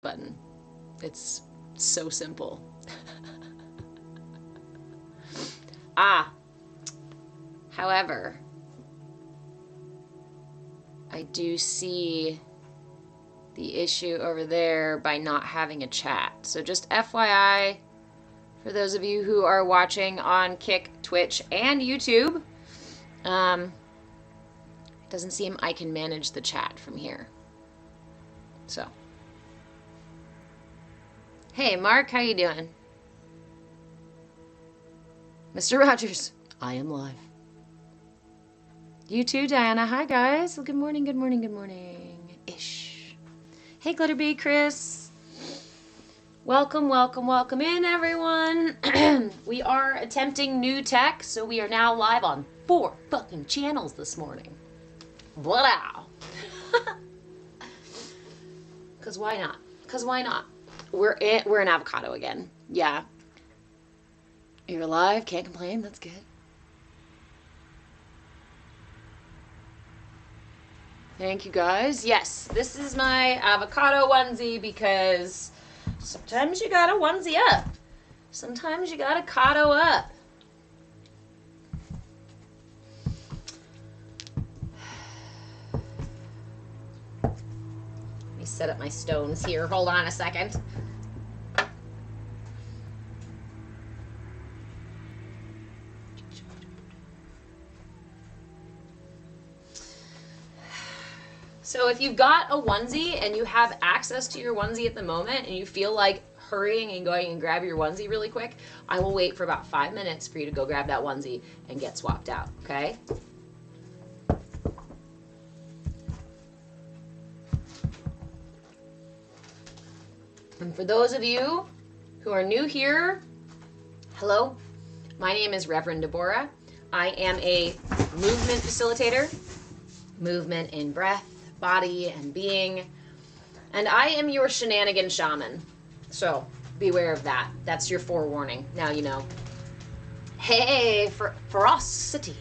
button. It's so simple. However, I do see the issue over there by not having a chat. So just FYI, for those of you who are watching on Kick, Twitch, and YouTube, it doesn't seem I can manage the chat from here. So, hey Mark, how you doing? Mr. Rogers, I am live. You too, Diana. Hi, guys. Well, good morning, good morning, good morning. Ish. Hey, Glitterbee, Chris. Welcome, welcome, welcome in, everyone. We are attempting new tech, so we are now live on 4 fucking channels this morning. Wow. Because why not? Because why not? We're in avocado again. Yeah. You're alive, can't complain, that's good. Thank you, guys. Yes, this is my avocado onesie because sometimes you gotta onesie up. Sometimes you gotta cado up. Let me set up my stones here. Hold on a second. So if you've got a onesie and you have access to your onesie at the moment and you feel like hurrying and going and grab your onesie really quick, I will wait for about 5 minutes for you to go grab that onesie and get swapped out, okay? And for those of you who are new here, hello, my name is Reverend Deborah. I am a movement facilitator, movement in breath, body, and being, and I am your shenanigan shaman. So beware of that. That's your forewarning. Now you know. Hey, ferocity.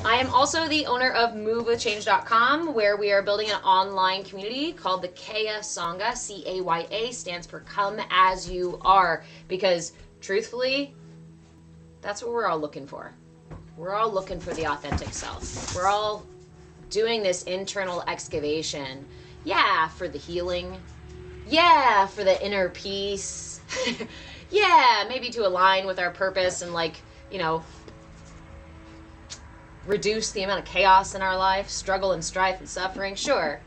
I am also the owner of MoveWithChange.com, where we are building an online community called the CAYA Sangha. C-A-Y-A stands for Come As You Are, because truthfully, that's what we're all looking for. We're all looking for the authentic self. We're all doing this internal excavation. Yeah, for the healing. Yeah, for the inner peace. Yeah, maybe to align with our purpose and, like, you know, reduce the amount of chaos in our life, struggle and strife and suffering, sure.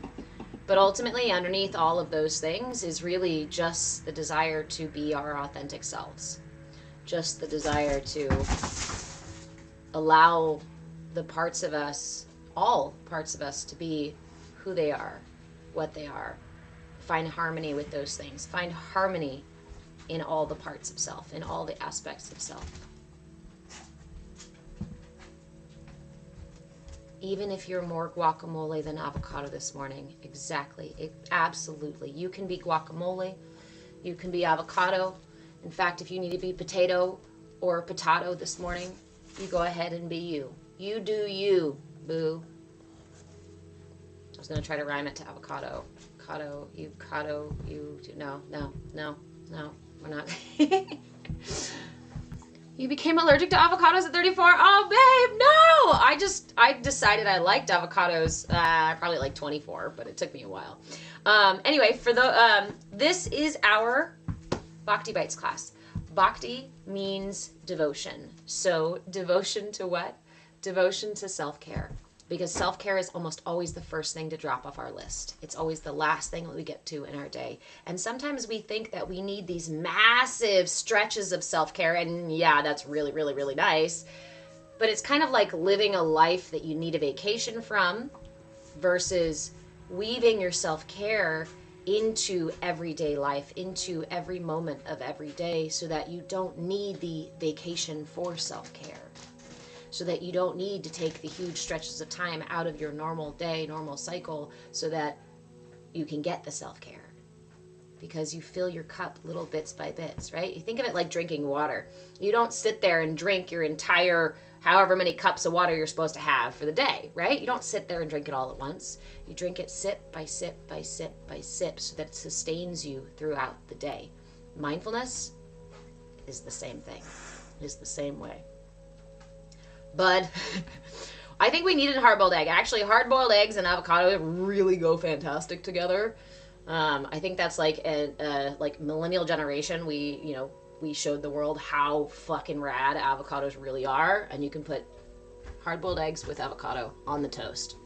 But ultimately, underneath all of those things is really just the desire to be our authentic selves. Just the desire to allow the parts of us, all parts of us, to be who they are, what they are. Find harmony with those things. Find harmony in all the parts of self, in all the aspects of self. Even if you're more guacamole than avocado this morning, exactly, absolutely. You can be guacamole, you can be avocado. In fact, if you need to be potato or potato this morning, you go ahead and be you. You do you, boo. I was going to try to rhyme it to avocado. Cado, you, no, we're not. You became allergic to avocados at 34? Oh, babe, no! I decided I liked avocados probably like 24, but it took me a while. Anyway, this is our Bhakti Bites class. Bhakti means devotion. So devotion to what? Devotion to self-care. Because self-care is almost always the first thing to drop off our list. It's always the last thing that we get to in our day. And sometimes we think that we need these massive stretches of self-care, and yeah, that's really, really, really nice. But it's kind of like living a life that you need a vacation from versus weaving your self-care into everyday life, into every moment of every day, so that you don't need the vacation for self-care. So that you don't need to take the huge stretches of time out of your normal day, normal cycle, so that you can get the self-care. because you fill your cup little bits by bits, right? You think of it like drinking water. You don't sit there and drink your entire however many cups of water you're supposed to have for the day, right? You don't sit there and drink it all at once. You drink it sip by sip by sip by sip so that it sustains you throughout the day. Mindfulness is the same thing, is the same way. Bud, I think we needed a hard-boiled egg. Actually, hard-boiled eggs and avocado really go fantastic together. I think that's like like millennial generation. We showed the world how fucking rad avocados really are, and you can put hard-boiled eggs with avocado on the toast.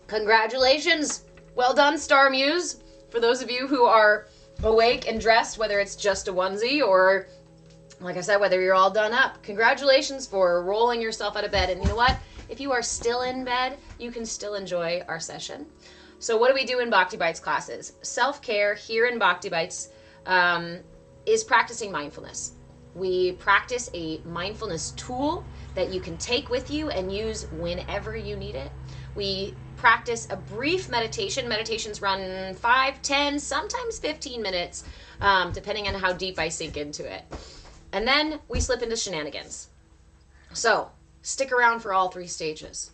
Congratulations! Well done, Star Muse. For those of you who are awake and dressed, whether it's just a onesie or, like I said, whether you're all done up, congratulations for rolling yourself out of bed. And you know what? If you are still in bed, you can still enjoy our session. So what do we do in Bhakti Bites classes? Self-care here in Bhakti Bites is practicing mindfulness. We practice a mindfulness tool that you can take with you and use whenever you need it. We practice a brief meditation. Meditations run 5, 10, sometimes 15 minutes, depending on how deep I sink into it. And then we slip into shenanigans. So stick around for all 3 stages.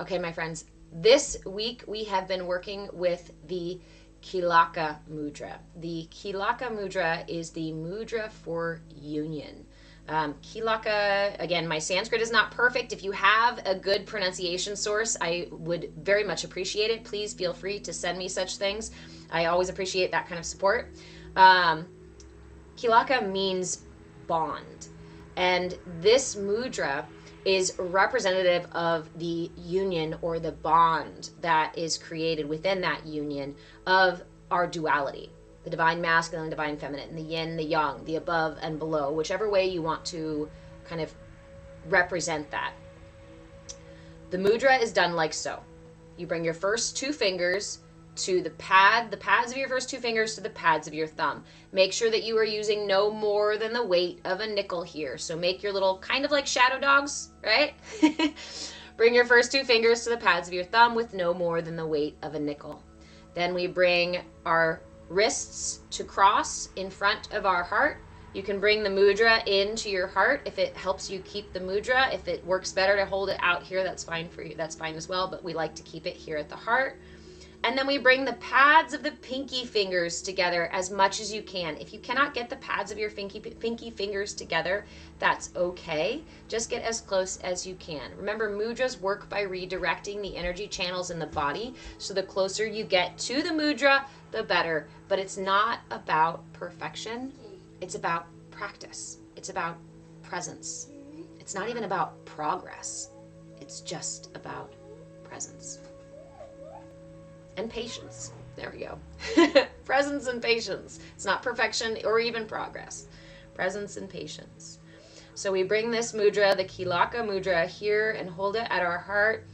Okay, my friends, this week we have been working with the Kilaka Mudra. The Kilaka Mudra is the mudra for union. Kilaka, again, my Sanskrit is not perfect. If you have a good pronunciation source, I would very much appreciate it. Please feel free to send me such things. I always appreciate that kind of support. Kilaka means bond. And this mudra is representative of the union or the bond that is created within that union of our duality. The divine masculine, the divine feminine, the yin, the yang, the above and below, whichever way you want to kind of represent that. The mudra is done like so. You bring your first 2 fingers to the pads of your first 2 fingers to the pads of your thumb. Make sure that you are using no more than the weight of a nickel here. So make your little, kind of like shadow dogs, right? Bring your first 2 fingers to the pads of your thumb with no more than the weight of a nickel. Then we bring our wrists to cross in front of our heart. You can bring the mudra into your heart if it helps you keep the mudra. If it works better to hold it out here, that's fine for you. That's fine as well, but we like to keep it here at the heart. And then we bring the pads of the pinky fingers together as much as you can. If you cannot get the pads of your pinky fingers together, that's okay. Just get as close as you can. Remember, mudras work by redirecting the energy channels in the body. So the closer you get to the mudra, the better. But it's not about perfection. It's about practice. It's about presence. It's not even about progress. It's just about presence. And patience. There we go. Presence and patience. It's not perfection or even progress. Presence and patience. So we bring this mudra, the Kilaka mudra, here and hold it at our heart.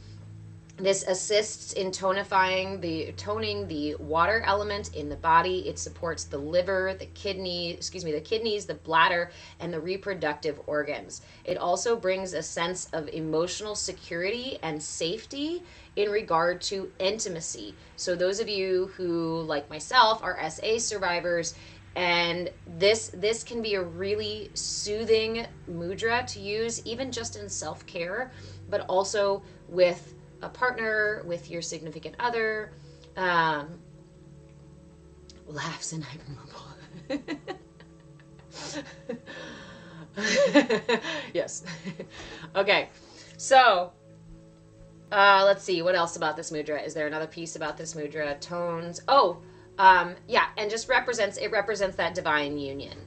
This assists in toning the water element in the body. It supports the liver, the kidneys, the bladder, and the reproductive organs. It also brings a sense of emotional security and safety in regard to intimacy. So those of you who, like myself, are SA survivors, and this can be a really soothing mudra to use, even just in self-care, but also with a partner, with your significant other. Laughs and hypermobile. Yes. Okay, so let's see, what else about this mudra? Is there another piece about this mudra? Tones. Yeah, and just represents that divine union.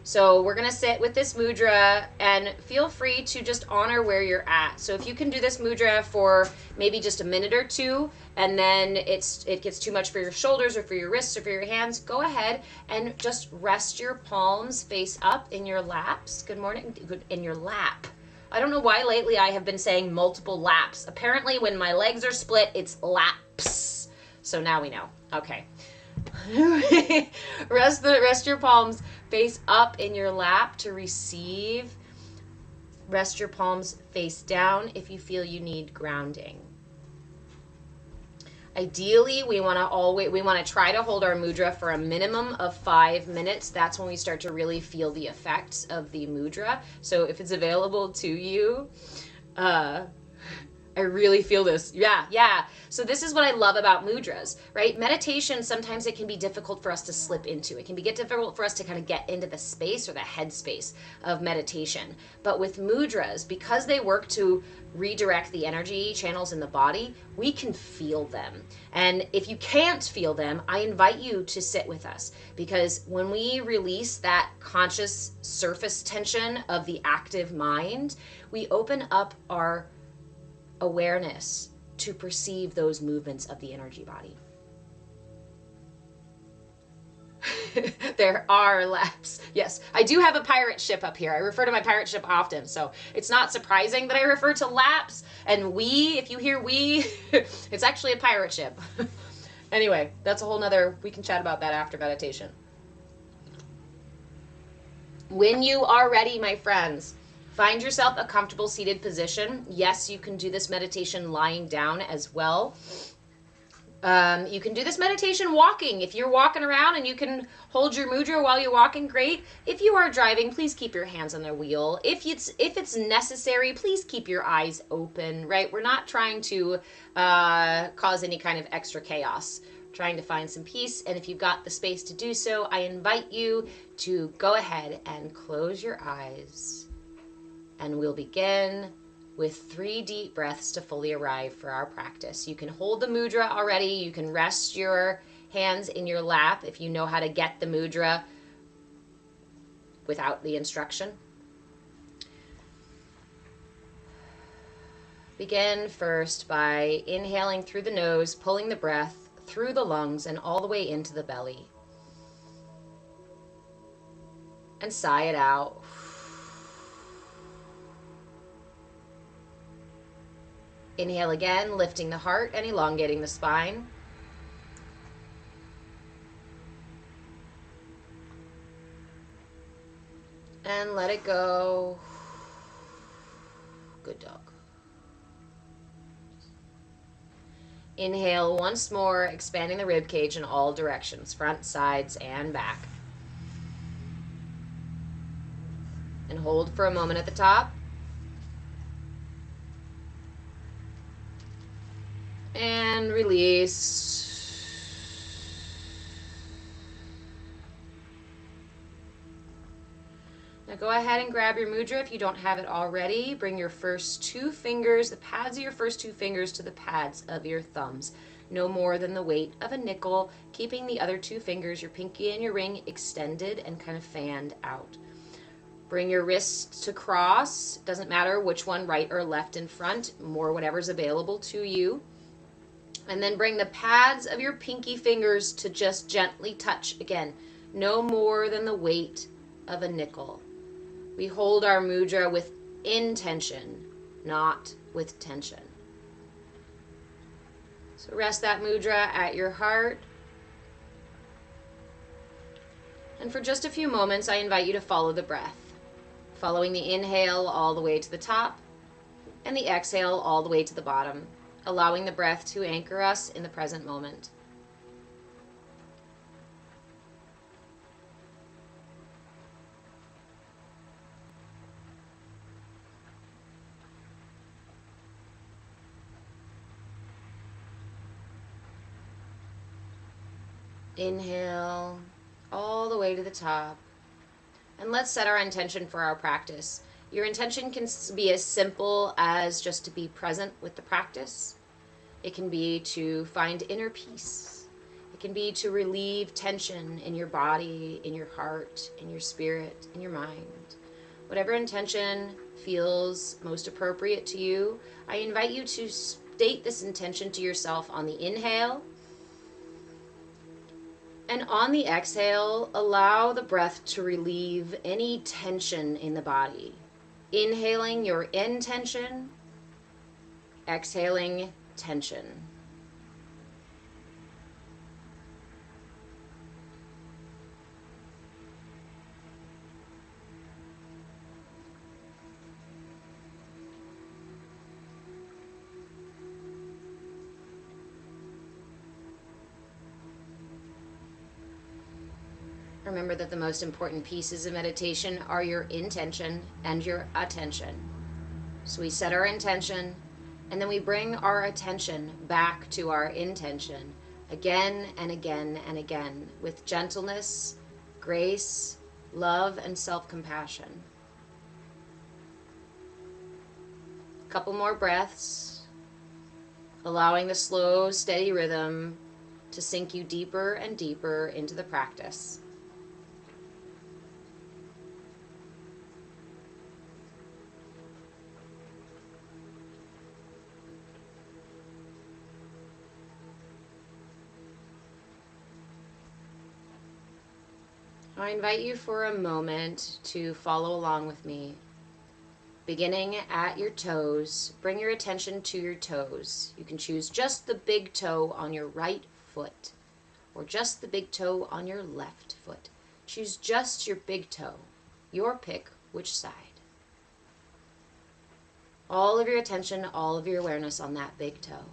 So we're gonna sit with this mudra and feel free to just honor where you're at. So if you can do this mudra for maybe just a minute or 2, and then it gets too much for your shoulders or for your wrists or for your hands, go ahead and just rest your palms face up in your laps. Good morning, in your lap. I don't know why lately I have been saying multiple laps. Apparently when my legs are split, it's laps. So now we know. Okay. Rest your palms face up in your lap to receive Rest your palms face down if you feel you need grounding. Ideally, we want to try to hold our mudra for a minimum of 5 minutes. That's when we start to really feel the effects of the mudra. So if it's available to you, I really feel this. Yeah. So this is what I love about mudras, right? Meditation, sometimes it can be difficult for us to slip into. It can be difficult for us to kind of get into the space or the headspace of meditation. But with mudras, because they work to redirect the energy channels in the body, we can feel them. And if you can't feel them, I invite you to sit with us, because when we release that conscious surface tension of the active mind, we open up our awareness to perceive those movements of the energy body. There are laps. Yes, I do have a pirate ship up here. I refer to my pirate ship often, so it's not surprising that I refer to laps. And we, if you hear we, it's actually a pirate ship. Anyway, that's a whole nother, we can chat about that after meditation. When you are ready, my friends, find yourself a comfortable seated position. Yes, you can do this meditation lying down as well. You can do this meditation walking. If you're walking around and you can hold your mudra while you're walking, great. If you are driving, please keep your hands on the wheel. If it's necessary, please keep your eyes open, right? We're not trying to cause any kind of extra chaos. We're trying to find some peace. And if you've got the space to do so, I invite you to go ahead and close your eyes. And we'll begin with 3 deep breaths to fully arrive for our practice. You can hold the mudra already. You can rest your hands in your lap if you know how to get the mudra without the instruction. Begin first by inhaling through the nose, pulling the breath through the lungs and all the way into the belly. And sigh it out. Inhale again, lifting the heart and elongating the spine. And let it go. Good dog. Inhale once more, expanding the rib cage in all directions, front, sides, and back. And hold for a moment at the top. And release. Now go ahead and grab your mudra if you don't have it already. Bring your first 2 fingers, the pads of your first 2 fingers to the pads of your thumbs. No more than the weight of a nickel, keeping the other 2 fingers, your pinky and your ring, extended and kind of fanned out. Bring your wrists to cross. Doesn't matter which one, right or left in front, or whatever's available to you. And then bring the pads of your pinky fingers to just gently touch again. No more than the weight of a nickel. We hold our mudra with intention, not with tension. So rest that mudra at your heart. And for just a few moments, I invite you to follow the breath. Following the inhale all the way to the top and the exhale all the way to the bottom. Allowing the breath to anchor us in the present moment. Inhale all the way to the top. And let's set our intention for our practice. Your intention can be as simple as just to be present with the practice. It can be to find inner peace. It can be to relieve tension in your body, in your heart, in your spirit, in your mind. Whatever intention feels most appropriate to you, I invite you to state this intention to yourself on the inhale. And on the exhale, allow the breath to relieve any tension in the body. Inhaling your intention, exhaling tension. Remember that the most important pieces of meditation are your intention and your attention. So we set our intention, and then we bring our attention back to our intention again and again and again with gentleness, grace, love, and self-compassion. A couple more breaths, allowing the slow, steady rhythm to sink you deeper and deeper into the practice. I invite you for a moment to follow along with me. Beginning at your toes, bring your attention to your toes. You can choose just the big toe on your right foot or just the big toe on your left foot. Choose just your big toe, your pick, which side. All of your attention, all of your awareness on that big toe.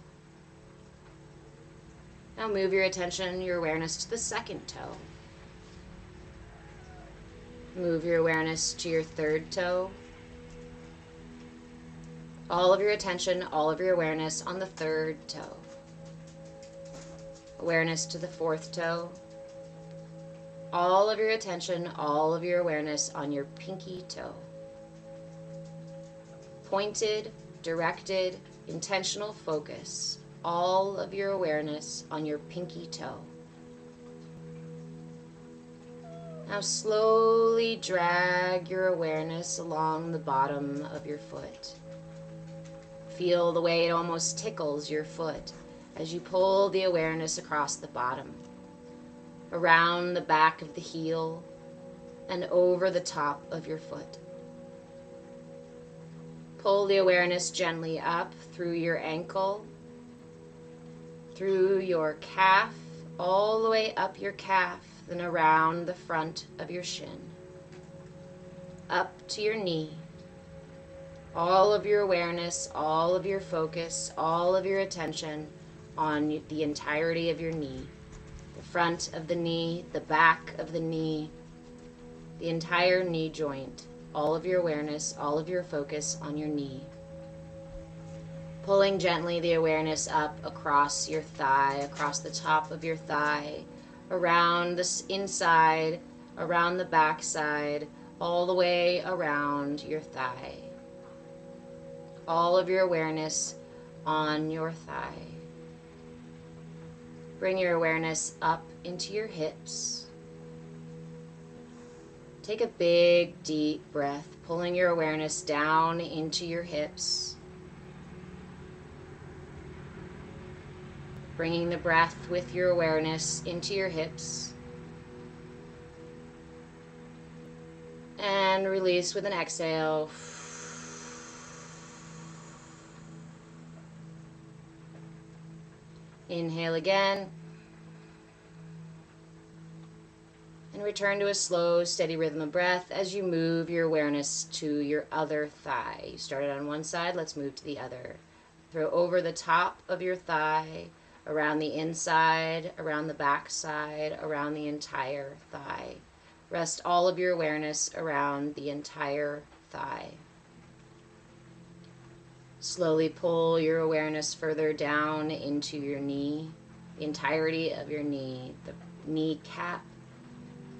Now move your attention, your awareness to the second toe. Move your awareness to your third toe. All of your attention, all of your awareness on the third toe. Awareness to the fourth toe. All of your attention, all of your awareness on your pinky toe. Pointed, directed, intentional focus. All of your awareness on your pinky toe. Now slowly drag your awareness along the bottom of your foot. Feel the way it almost tickles your foot as you pull the awareness across the bottom, around the back of the heel, and over the top of your foot. Pull the awareness gently up through your ankle, through your calf, all the way up your calf, then around the front of your shin, up to your knee. All of your awareness, all of your focus, all of your attention on the entirety of your knee. The front of the knee, the back of the knee, the entire knee joint. All of your awareness, all of your focus on your knee. Pulling gently the awareness up across your thigh, across the top of your thigh, around the inside, around the back side, all the way around your thigh. All of your awareness on your thigh. Bring your awareness up into your hips. Take a big, deep breath, pulling your awareness down into your hips. Bringing the breath with your awareness into your hips. And release with an exhale. Inhale again. And return to a slow, steady rhythm of breath as you move your awareness to your other thigh. You started on one side, let's move to the other. Throw over the top of your thigh, around the inside, around the back side, around the entire thigh. Rest all of your awareness around the entire thigh. Slowly pull your awareness further down into your knee, the entirety of your knee, the kneecap,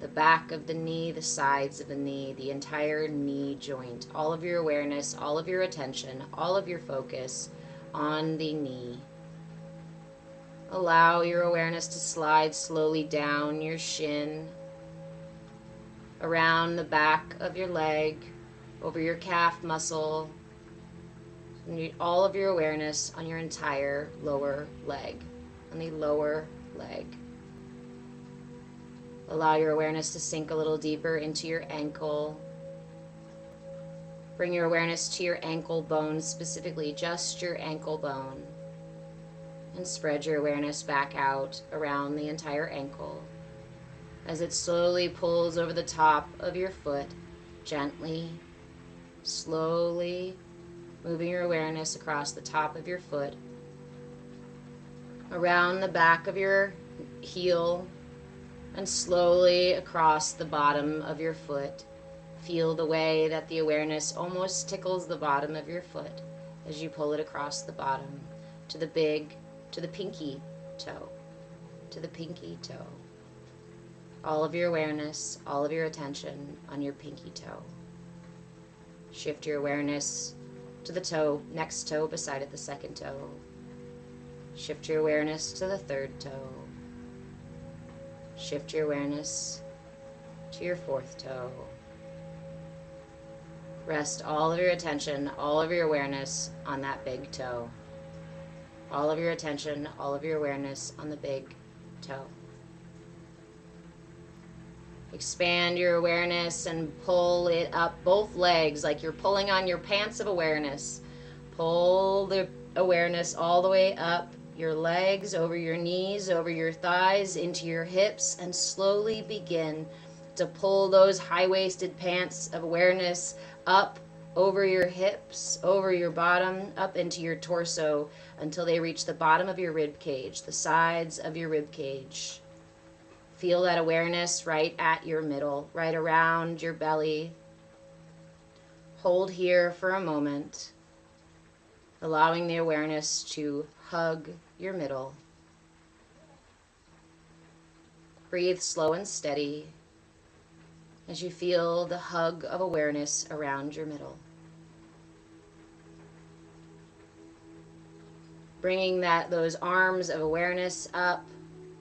the back of the knee, the sides of the knee, the entire knee joint. All of your awareness, all of your attention, all of your focus on the knee. Allow your awareness to slide slowly down your shin, around the back of your leg, over your calf muscle, and all of your awareness on your entire lower leg, on the lower leg. Allow your awareness to sink a little deeper into your ankle. Bring your awareness to your ankle bone, specifically just your ankle bone. And spread your awareness back out around the entire ankle as it slowly pulls over the top of your foot, gently, slowly, moving your awareness across the top of your foot, around the back of your heel, And slowly across the bottom of your foot, feel the way that the awareness almost tickles the bottom of your foot as you pull it across the bottom to the pinky toe, to the pinky toe. All of your awareness, all of your attention on your pinky toe. Shift your awareness to the toe, next toe beside it, the second toe. Shift your awareness to the third toe. Shift your awareness to your fourth toe. Rest all of your attention, all of your awareness on that big toe. All of your attention, all of your awareness on the big toe. Expand your awareness and pull it up both legs like you're pulling on your pants of awareness. Pull the awareness all the way up your legs, over your knees, over your thighs, into your hips, and slowly begin to pull those high-waisted pants of awareness up over your hips, over your bottom, up into your torso until they reach the bottom of your rib cage, the sides of your rib cage. Feel that awareness right at your middle, right around your belly. Hold here for a moment, allowing the awareness to hug your middle. Breathe slow and steady as you feel the hug of awareness around your middle. Bringing those arms of awareness up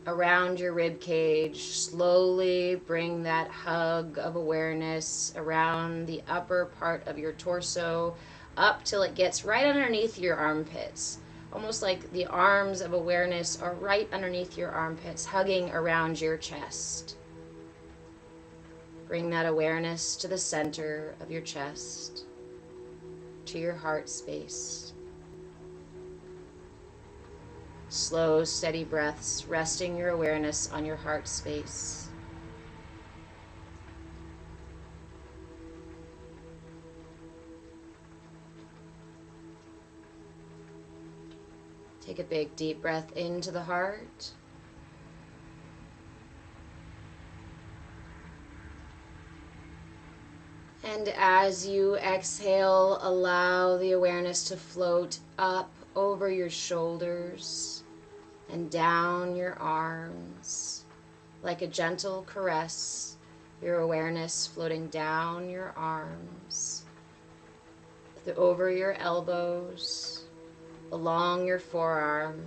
around your rib cage, slowly bring that hug of awareness around the upper part of your torso, up till it gets right underneath your armpits. Almost like the arms of awareness are right underneath your armpits, hugging around your chest. Bring that awareness to the center of your chest, to your heart space. Slow, steady breaths, resting your awareness on your heart space. Take a big deep breath into the heart. And as you exhale, allow the awareness to float up over your shoulders and down your arms like a gentle caress. Your awareness floating down your arms, over your elbows, along your forearm,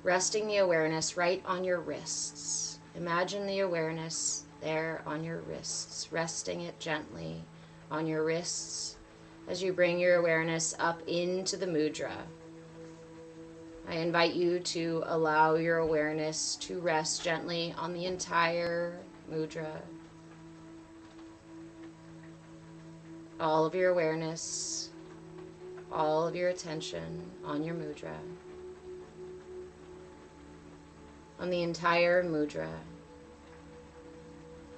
resting the awareness right on your wrists. Imagine the awareness there on your wrists, resting it gently on your wrists as you bring your awareness up into the mudra. I invite you to allow your awareness to rest gently on the entire mudra. All of your awareness, all of your attention on your mudra, on the entire mudra.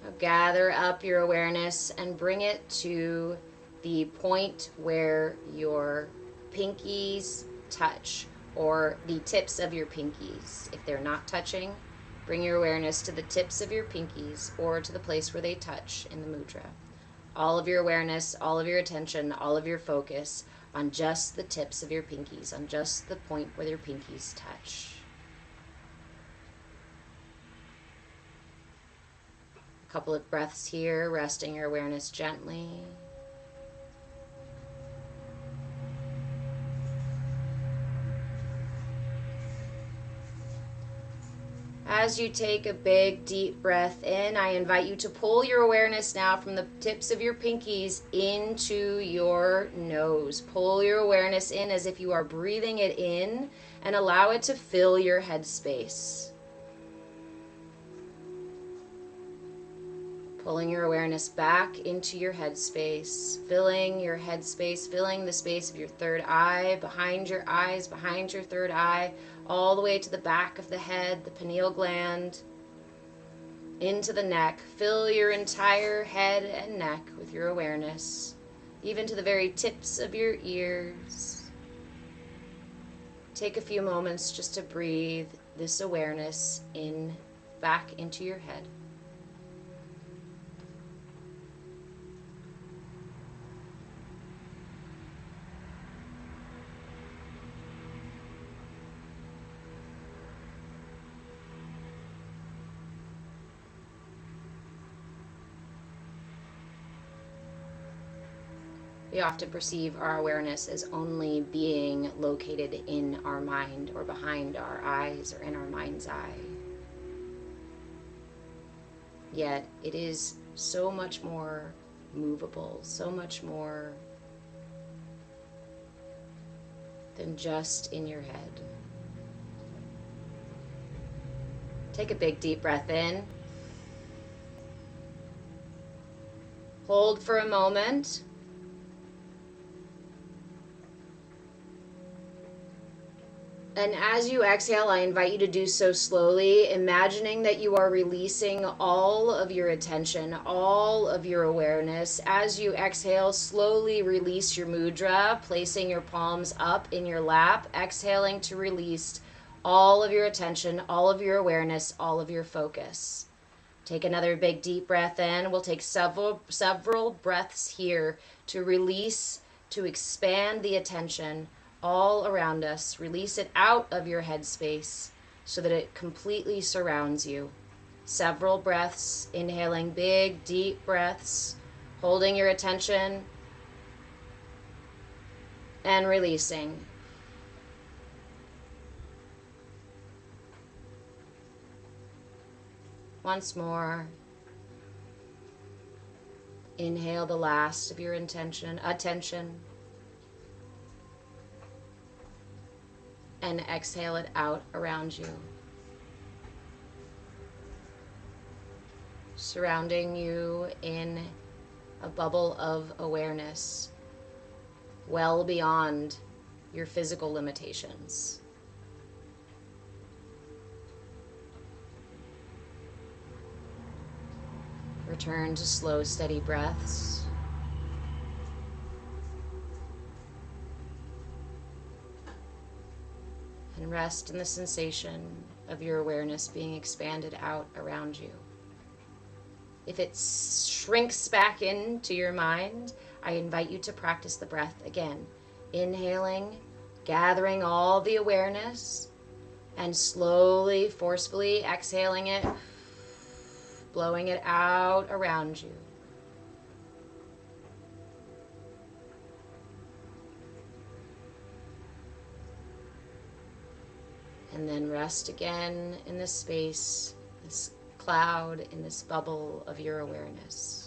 Now gather up your awareness and bring it to the point where your pinkies touch, or the tips of your pinkies. If they're not touching, bring your awareness to the tips of your pinkies or to the place where they touch in the mudra. All of your awareness, all of your attention, all of your focus on just the tips of your pinkies, on just the point where your pinkies touch. A couple of breaths here, resting your awareness gently. As you take a big, deep breath in, I invite you to pull your awareness now from the tips of your pinkies into your nose. Pull your awareness in as if you are breathing it in and allow it to fill your head space. Pulling your awareness back into your head space, filling your head space, filling the space of your third eye, behind your eyes, behind your third eye, all the way to the back of the head, the pineal gland, into the neck. Fill your entire head and neck with your awareness, even to the very tips of your ears. Take a few moments just to breathe this awareness in back into your head. We often perceive our awareness as only being located in our mind or behind our eyes or in our mind's eye. Yet it is so much more movable, so much more than just in your head. Take a big deep breath in. Hold for a moment. And as you exhale, I invite you to do so slowly, imagining that you are releasing all of your attention, all of your awareness. As you exhale, slowly release your mudra, placing your palms up in your lap, exhaling to release all of your attention, all of your awareness, all of your focus. Take another big deep breath in. We'll take several breaths here to release, to expand the attention all around us. Release it out of your headspace so that it completely surrounds you. Several breaths, inhaling big, deep breaths, holding your attention and releasing. Once more. Inhale the last of your attention. And exhale it out around you, surrounding you in a bubble of awareness, well beyond your physical limitations. Return to slow, steady breaths. And rest in the sensation of your awareness being expanded out around you. If it shrinks back into your mind, I invite you to practice the breath again. Inhaling, gathering all the awareness, and slowly, forcefully exhaling it, blowing it out around you. And then rest again in this space, this cloud, in this bubble of your awareness.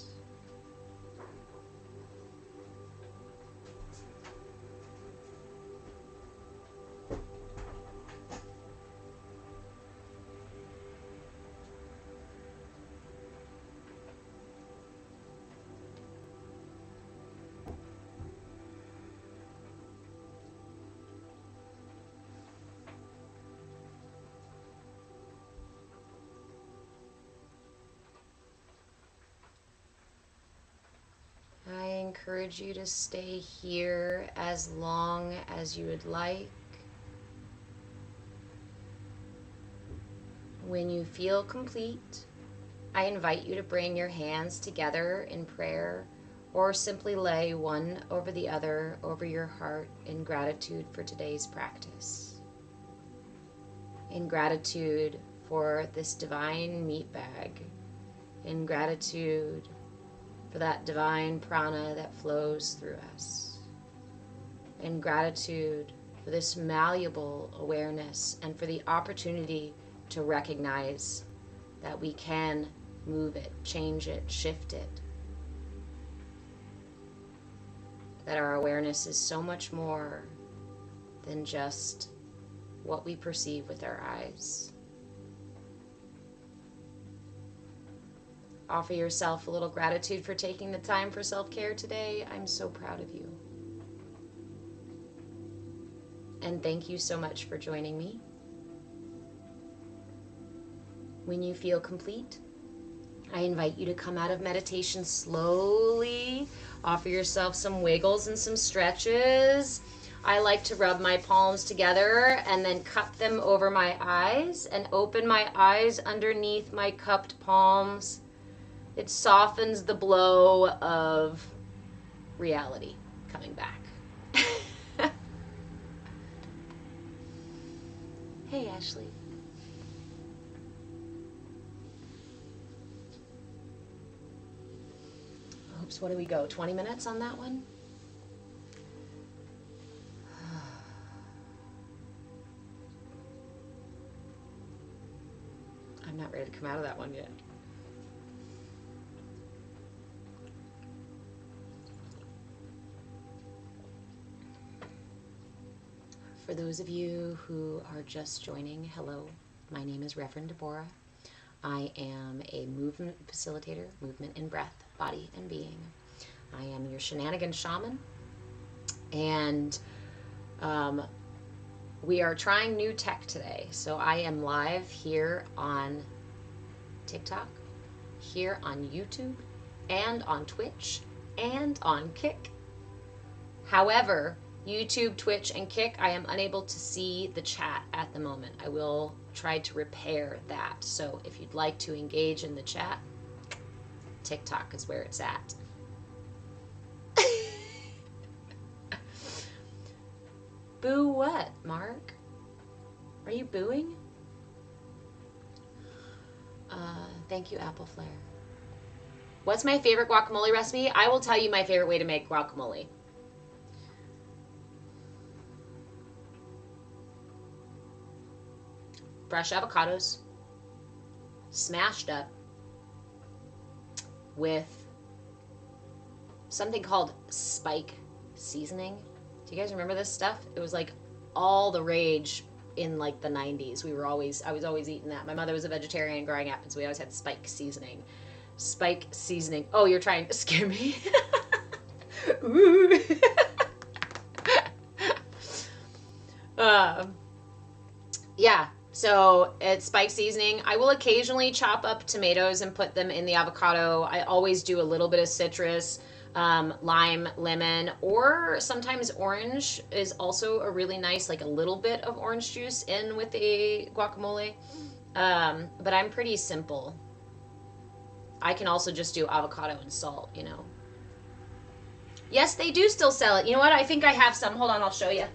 I encourage you to stay here as long as you would like. When you feel complete, I invite you to bring your hands together in prayer or simply lay one over the other over your heart in gratitude for today's practice. In gratitude for this divine meat bag. In gratitude for that divine prana that flows through us. In gratitude for this malleable awareness and for the opportunity to recognize that we can move it, change it, shift it. That our awareness is so much more than just what we perceive with our eyes. Offer yourself a little gratitude for taking the time for self-care today. I'm so proud of you. And thank you so much for joining me. When you feel complete, I invite you to come out of meditation slowly. Offer yourself some wiggles and some stretches. I like to rub my palms together and then cup them over my eyes and open my eyes underneath my cupped palms. It softens the blow of reality coming back. Hey, Ashley. Oops, what do we go? 20 minutes on that one? I'm not ready to come out of that one yet. For those of you who are just joining, hello, my name is Reverend Deborah. I am a movement facilitator, movement in breath, body, and being. I am your shenanigan shaman, and we are trying new tech today. So I am live here on TikTok, here on YouTube, and on Twitch, and on Kick. However, YouTube, Twitch, and Kick, I am unable to see the chat at the moment. I will try to repair that. So if you'd like to engage in the chat, TikTok is where it's at. Boo what, Mark? Are you booing? Thank you, Apple Flare. What's my favorite guacamole recipe? I will tell you my favorite way to make guacamole. Fresh avocados, smashed up with something called spike seasoning. Do you guys remember this stuff? It was like all the rage in like the 90s. I was always eating that. My mother was a vegetarian growing up, and so we always had spike seasoning. Spike seasoning. Oh, you're trying to scare me. Ooh. Yeah. So it's spike seasoning. I will occasionally chop up tomatoes and put them in the avocado. I always do a little bit of citrus, lime, lemon, or sometimes orange is also a really nice, like a little bit of orange juice in with the guacamole. But I'm pretty simple. I can also just do avocado and salt, you know. Yes, they do still sell it. You know what? I think I have some. Hold on, I'll show you.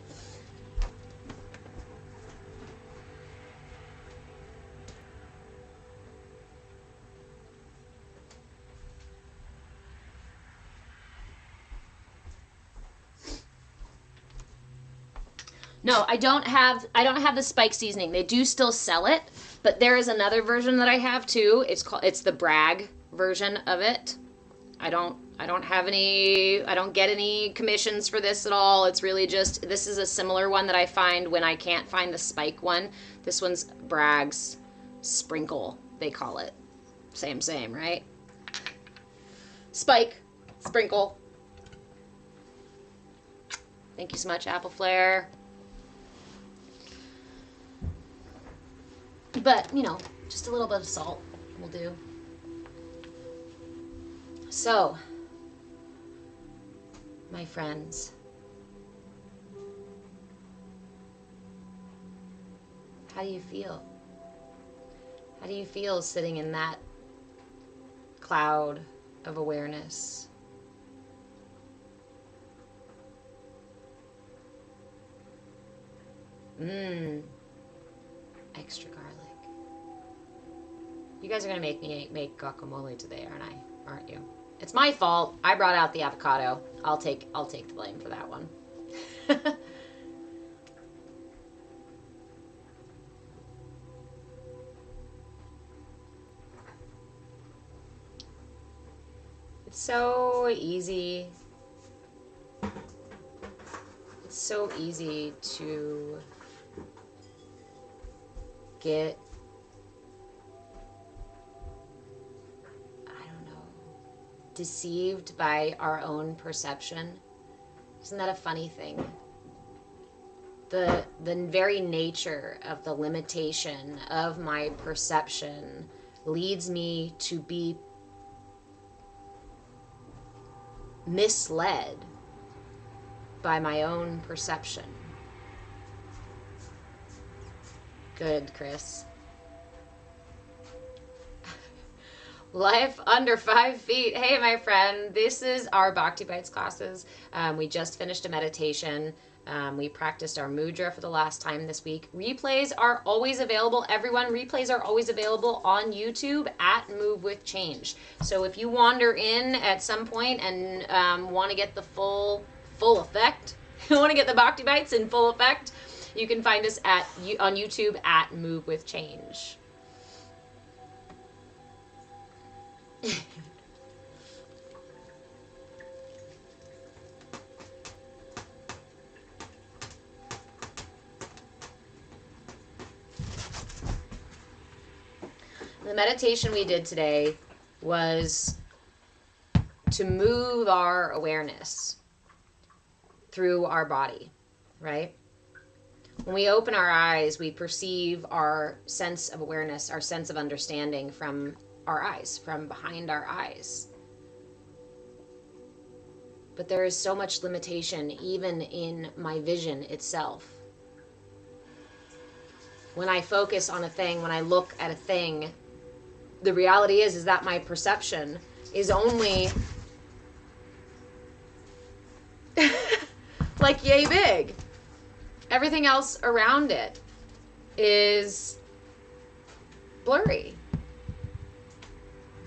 No, I don't have the spike seasoning. They do still sell it, but there is another version that I have too. It's the Bragg version of it. I don't get any commissions for this at all. It's really just, this is a similar one that I find when I can't find the spike one. This one's Bragg's Sprinkle, they call it. Same, right? Spike, sprinkle. Thank you so much, Apple Flare. But, you know, just a little bit of salt will do. So, my friends, how do you feel? How do you feel sitting in that cloud of awareness? Extra garlic. You guys are gonna make me make guacamole today, aren't you? It's my fault. I brought out the avocado. I'll take the blame for that one. It's so easy. It's so easy to get, I don't know, deceived by our own perception. Isn't that a funny thing? The very nature of the limitation of my perception leads me to be by my own perception. Good, Chris. Life under 5 feet. Hey, my friend. This is our Bhakti Bites classes. We just finished a meditation. We practiced our Mudra for the last time this week. Replays are always available. Everyone, replays are always available on YouTube at Move With Change. So if you wander in at some point and want to get the full effect, you want to get the Bhakti Bites in full effect, you can find us on YouTube at Move With Change. The meditation we did today was to move our awareness through our body, right? When we open our eyes, we perceive our sense of awareness, our sense of understanding from our eyes, from behind our eyes. But there is so much limitation even in my vision itself. When I focus on a thing, when I look at a thing, the reality is that my perception is only like yay big. Everything else around it is blurry.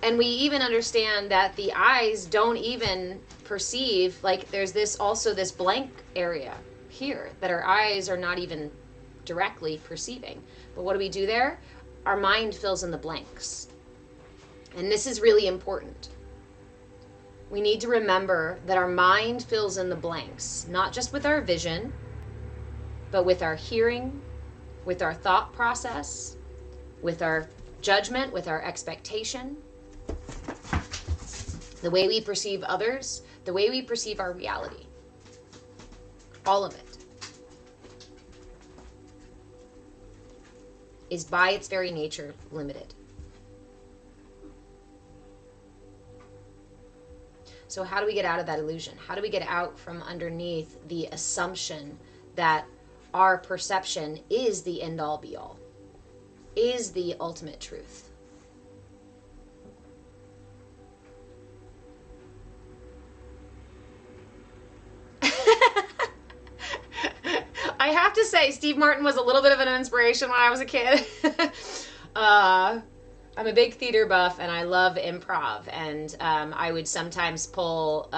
And we even understand that the eyes don't even perceive, like there's this blank area here that our eyes are not even directly perceiving. But what do we do there? Our mind fills in the blanks. And this is really important. We need to remember that our mind fills in the blanks, not just with our vision, but with our hearing, with our thought process, with our judgment, with our expectation, the way we perceive others, the way we perceive our reality. All of it is by its very nature limited. So how do we get out of that illusion? How do we get out from underneath the assumption that our perception is the end-all be-all, is the ultimate truth? I have to say, Steve Martin was a little bit of an inspiration when I was a kid. I'm a big theater buff and I love improv, and I would sometimes pull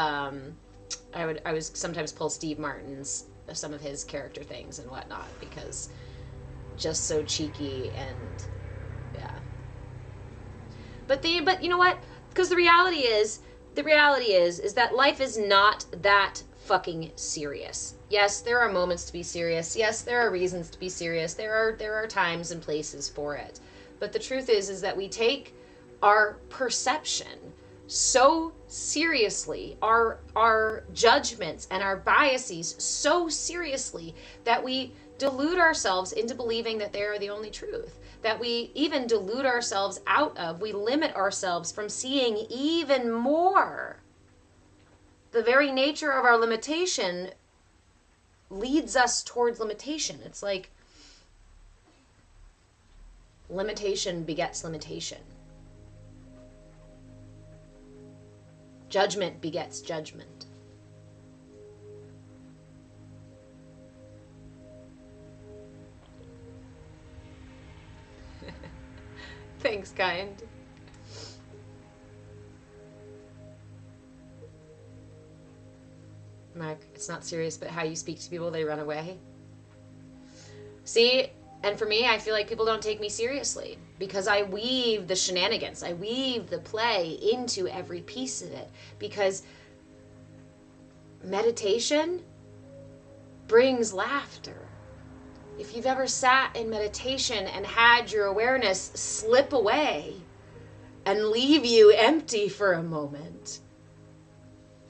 sometimes pull Steve Martin's some of his character things and whatnot, because just so cheeky and yeah. But you know what? Because the reality is that life is not that fucking serious. Yes, there are moments to be serious. Yes, there are reasons to be serious. There are times and places for it. But the truth is that we take our perception so seriously, our judgments and our biases so seriously, that we delude ourselves into believing that they are the only truth. That we even delude ourselves we limit ourselves from seeing even more. The very nature of our limitation leads us towards limitation. It's like limitation begets limitation. Judgment begets judgment. Thanks, kind. Mark, it's not serious, but how you speak to people, they run away. See, and for me, I feel like people don't take me seriously because I weave the shenanigans, I weave the play into every piece of it, because meditation brings laughter. If you've ever sat in meditation and had your awareness slip away and leave you empty for a moment,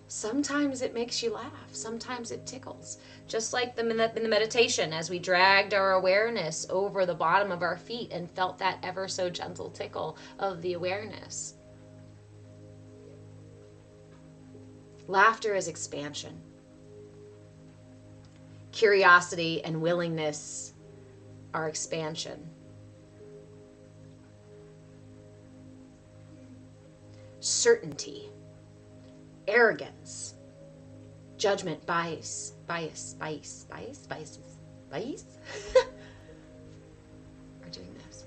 sometimes it makes you laugh. Sometimes it tickles. Just like in the meditation, as we dragged our awareness over the bottom of our feet and felt that ever so gentle tickle of the awareness. Laughter is expansion. Curiosity and willingness are expansion. Certainty, arrogance, judgment, bias. We're doing this.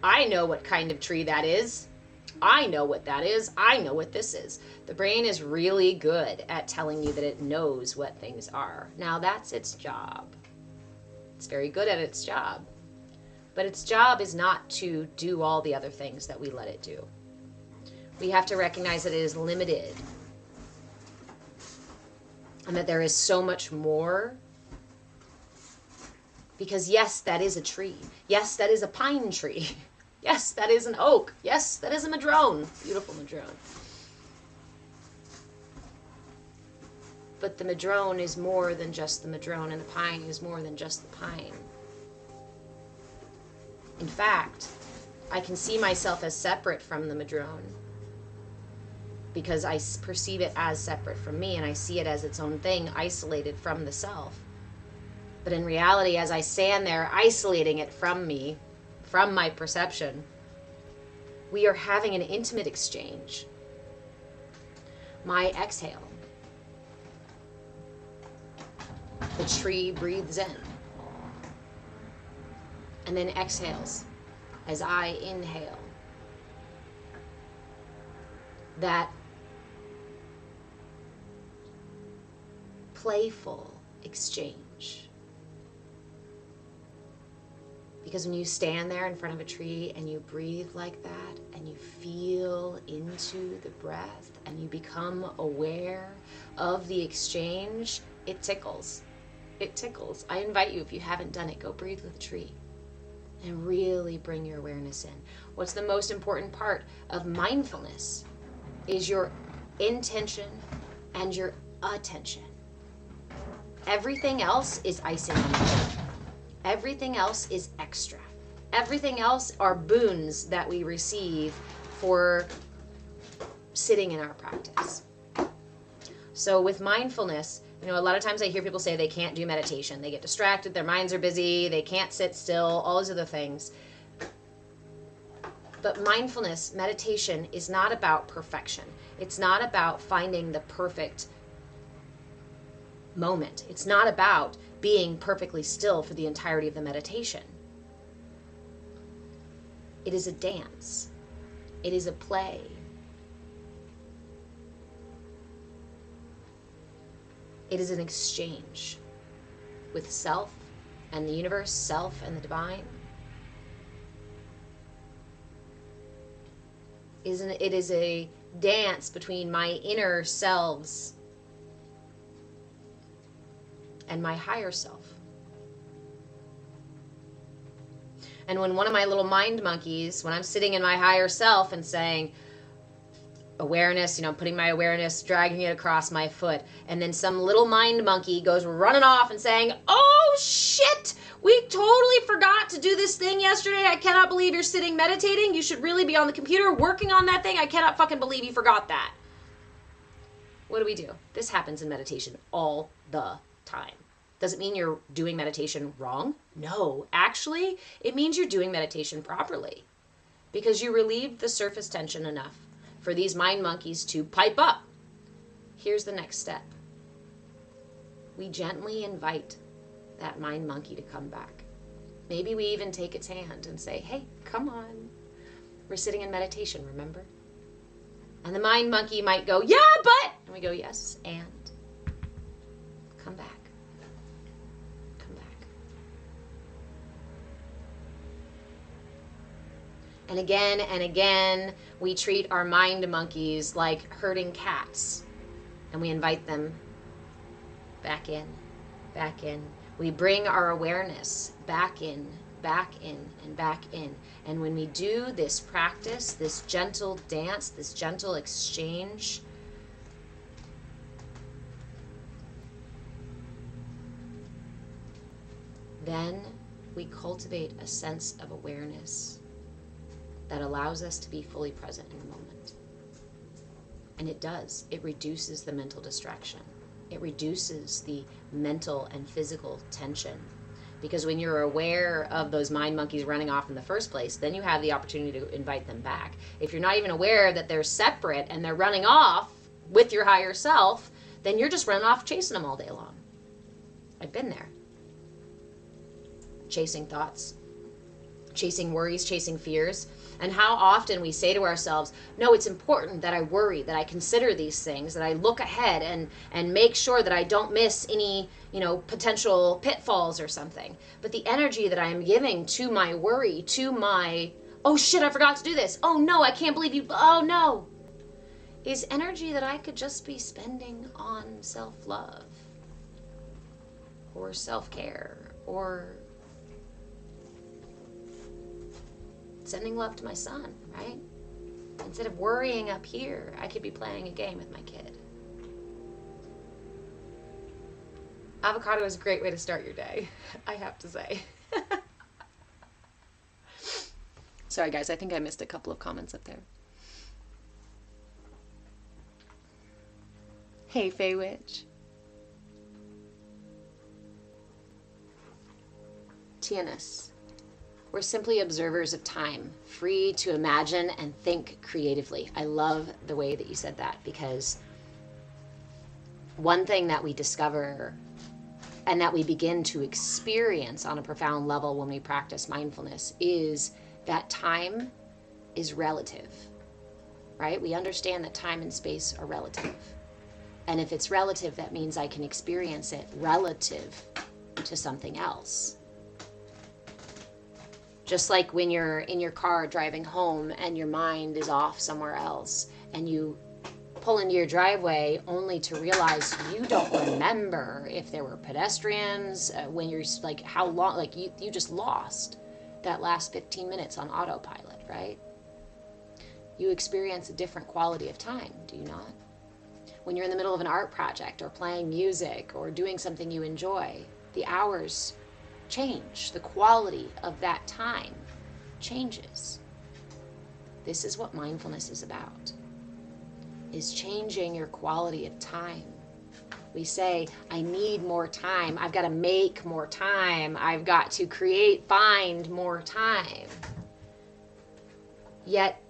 I know what kind of tree that is. I know what that is. I know what this is. The brain is really good at telling you that it knows what things are. Now that's its job. It's very good at its job. But its job is not to do all the other things that we let it do. We have to recognize that it is limited. And that there is so much more. Because yes, that is a tree. Yes, that is a pine tree. Yes, that is an oak. Yes, that is a madrone. Beautiful madrone. But the madrone is more than just the madrone, and the pine is more than just the pine. In fact, I can see myself as separate from the madrone because I perceive it as separate from me, and I see it as its own thing, isolated from the self. But in reality, as I stand there isolating it from me, from my perception, we are having an intimate exchange. My exhale. The tree breathes in and then exhales as I inhale. That playful exchange. Because when you stand there in front of a tree and you breathe like that and you feel into the breath and you become aware of the exchange, it tickles. It tickles. I invite you, if you haven't done it, go breathe with a tree and really bring your awareness in. What's the most important part of mindfulness is your intention and your attention. Everything else is icing on the cake. Everything else is extra. Everything else are boons that we receive for sitting in our practice. So with mindfulness, a lot of times I hear people say they can't do meditation. They get distracted, their minds are busy, they can't sit still, all those other things. But mindfulness, meditation, is not about perfection. It's not about finding the perfect moment. It's not about being perfectly still for the entirety of the meditation. It is a dance. It is a play. It is an exchange with self and the universe, self and the divine. It is a dance between my inner selves and my higher self. And when one of my little mind monkeys, when I'm sitting in my higher self and saying, awareness, putting my awareness, dragging it across my foot, and then some little mind monkey goes running off and saying, oh shit, we totally forgot to do this thing yesterday. I cannot believe you're sitting meditating. You should really be on the computer working on that thing. I cannot fucking believe you forgot that. What do? This happens in meditation all the time. Does it mean you're doing meditation wrong? No, actually, it means you're doing meditation properly because you relieved the surface tension enough for these mind monkeys to pipe up. Here's the next step. We gently invite that mind monkey to come back. Maybe we even take its hand and say, hey, come on. We're sitting in meditation, remember? And the mind monkey might go, yeah, but, and we go, yes, and come back. Come back. And again, we treat our mind monkeys like herding cats. And we invite them back in, back in. We bring our awareness back in, and back in. And when we do this practice, this gentle dance, this gentle exchange, then we cultivate a sense of awareness that allows us to be fully present in the moment. And it does. It reduces the mental distraction. It reduces the mental and physical tension. Because when you're aware of those mind monkeys running off in the first place, then you have the opportunity to invite them back. If you're not even aware that they're separate and they're running off with your higher self, then you're just running off chasing them all day long. I've been there. Chasing thoughts, chasing worries, chasing fears. And how often we say to ourselves, no, it's important that I worry, that I consider these things, that I look ahead and make sure that I don't miss any, potential pitfalls or something. But the energy that I am giving to my worry, to my, oh shit, I forgot to do this. Oh no, I can't believe you. Oh no. Is energy that I could just be spending on self-love or self-care or sending love to my son, right? Instead of worrying up here, I could be playing a game with my kid. Avocado is a great way to start your day, I have to say. Sorry guys, I think I missed a couple of comments up there. Hey, Fey Witch. Tianus. We're simply observers of time, free to imagine and think creatively. I love the way that you said that, because one thing that we discover and that we begin to experience on a profound level when we practice mindfulness is that time is relative, right? We understand that time and space are relative. And if it's relative, that means I can experience it relative to something else. Just like when you're in your car driving home and your mind is off somewhere else and you pull into your driveway only to realize you don't remember if there were pedestrians, when you're like how long, like you just lost that last 15 minutes on autopilot, right? You experience a different quality of time, do you not? When you're in the middle of an art project or playing music or doing something you enjoy, the hours change. The quality of that time changes. This is what mindfulness is about, is changing your quality of time. We say, I need more time. I've got to make more time. I've got to find more time. Yet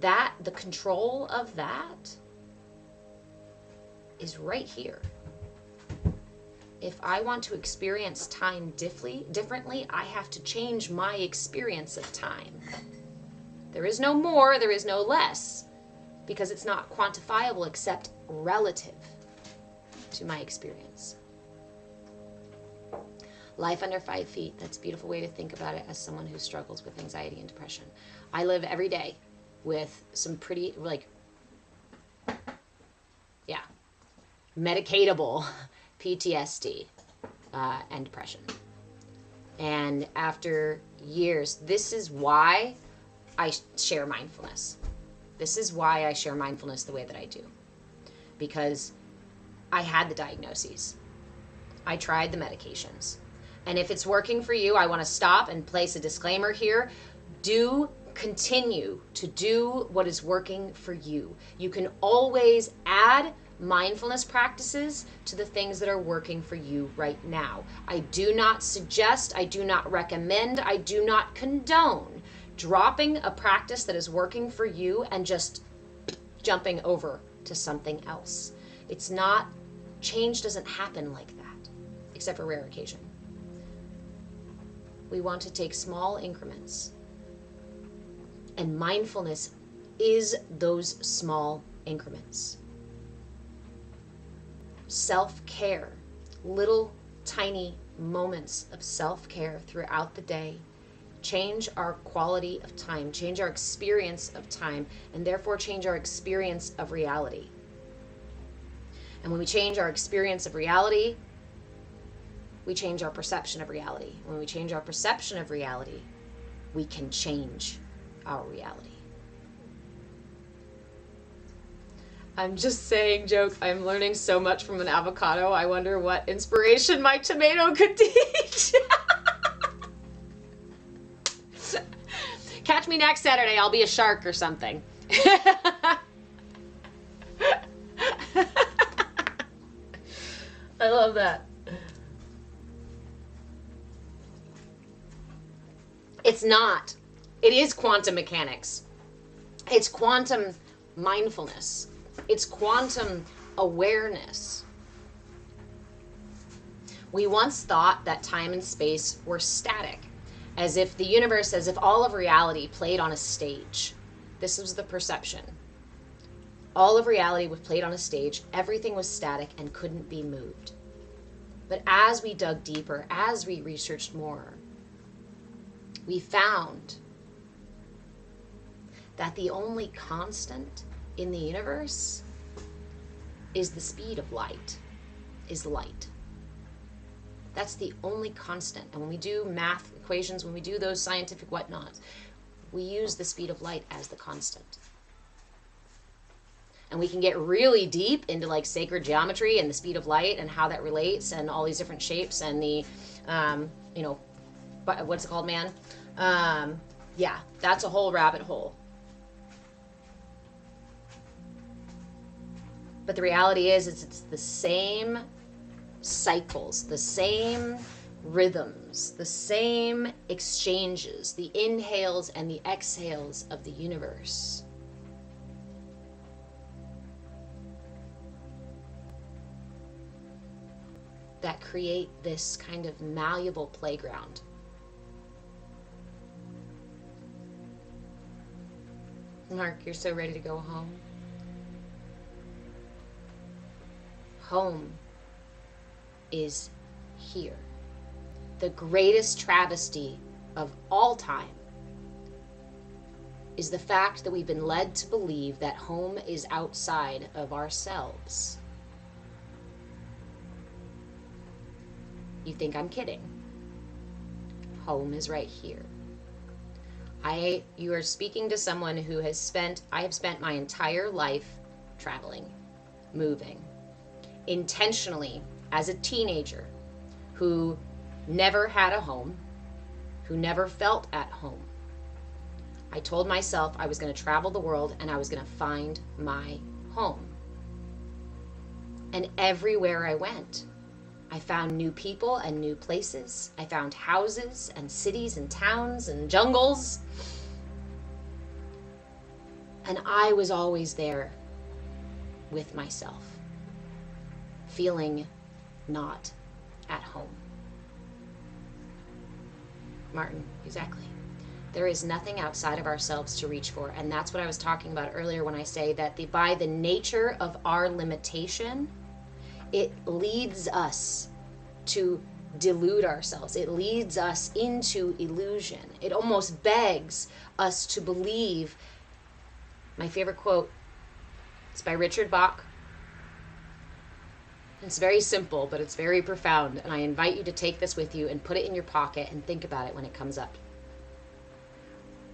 the control of that is right here. If I want to experience time differently, I have to change my experience of time. There is no more, there is no less, because it's not quantifiable except relative to my experience. Life under 5 feet, that's a beautiful way to think about it as someone who struggles with anxiety and depression. I live every day with some pretty, medicatable PTSD and depression. And after years, this is why I share mindfulness. This is why I share mindfulness the way that I do. Because I had the diagnoses. I tried the medications. And if it's working for you, I want to stop and place a disclaimer here. Do continue to do what is working for you. You can always add mindfulness practices to the things that are working for you right now. I do not suggest, I do not recommend, I do not condone dropping a practice that is working for you and just jumping over to something else. It's not, change doesn't happen like that, except for rare occasion. We want to take small increments, and mindfulness is those small increments. Self-care, little tiny moments of self-care throughout the day change our quality of time, change our experience of time, and therefore change our experience of reality. And when we change our experience of reality, we change our perception of reality. When we change our perception of reality, we can change our reality. I'm just saying, joke. I'm learning so much from an avocado. I wonder what inspiration my tomato could teach. Catch me next Saturday. I'll be a shark or something. love that. It's not. It is quantum mechanics. It's quantum mindfulness. It's quantum awareness. We once thought that time and space were static, as if the universe, as if all of reality played on a stage. This was the perception. All of reality was played on a stage. Everything was static and couldn't be moved. But as we dug deeper, as we researched more, we found that the only constant in the universe is the speed of light, is light. That's the only constant. And when we do math equations, when we do those scientific whatnots, we use the speed of light as the constant. And we can get really deep into like sacred geometry and the speed of light and how that relates and all these different shapes and the, what's it called, man? Yeah, that's a whole rabbit hole. But the reality is, it's the same cycles, the same rhythms, the same exchanges, the inhales and the exhales of the universe. That create this kind of malleable playground. Mark, you're so ready to go home. Home is here. The greatest travesty of all time is the fact that we've been led to believe that home is outside of ourselves. You think I'm kidding? Home is right here. You are speaking to someone who I have spent my entire life traveling, moving, intentionally as a teenager who never had a home, who never felt at home. I told myself I was going to travel the world and I was going to find my home. And everywhere I went, I found new people and new places. I found houses and cities and towns and jungles. And I was always there with myself, feeling not at home. Martin, exactly. There is nothing outside of ourselves to reach for. And that's what I was talking about earlier when I say that by the nature of our limitation, it leads us to delude ourselves. It leads us into illusion. It almost begs us to believe. My favorite quote is by Richard Bach. It's very simple, but it's very profound. And I invite you to take this with you and put it in your pocket and think about it when it comes up.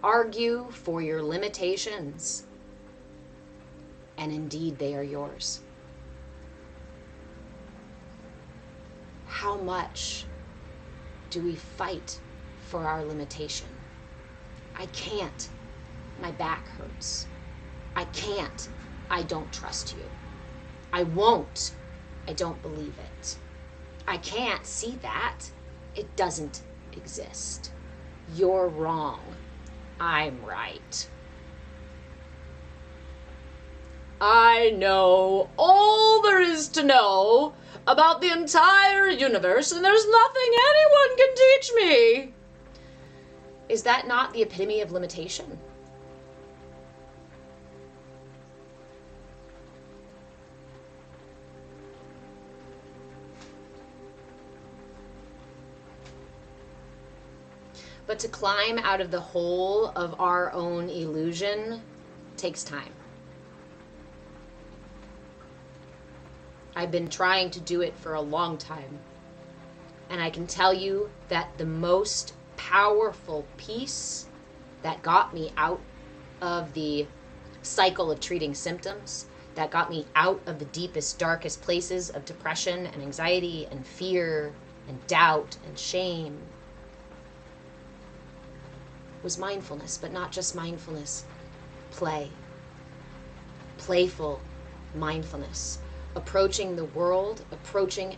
Argue for your limitations, and indeed they are yours. How much do we fight for our limitation? I can't. My back hurts. I can't. I don't trust you. I won't. I don't believe it. I can't see that. It doesn't exist. You're wrong. I'm right. I know all there is to know about the entire universe, and there's nothing anyone can teach me. Is that not the epitome of limitation? But to climb out of the hole of our own illusion takes time. I've been trying to do it for a long time. And I can tell you that the most powerful piece that got me out of the cycle of treating symptoms, that got me out of the deepest, darkest places of depression and anxiety and fear and doubt and shame, was mindfulness, but not just mindfulness, play. Playful mindfulness. approaching the world, approaching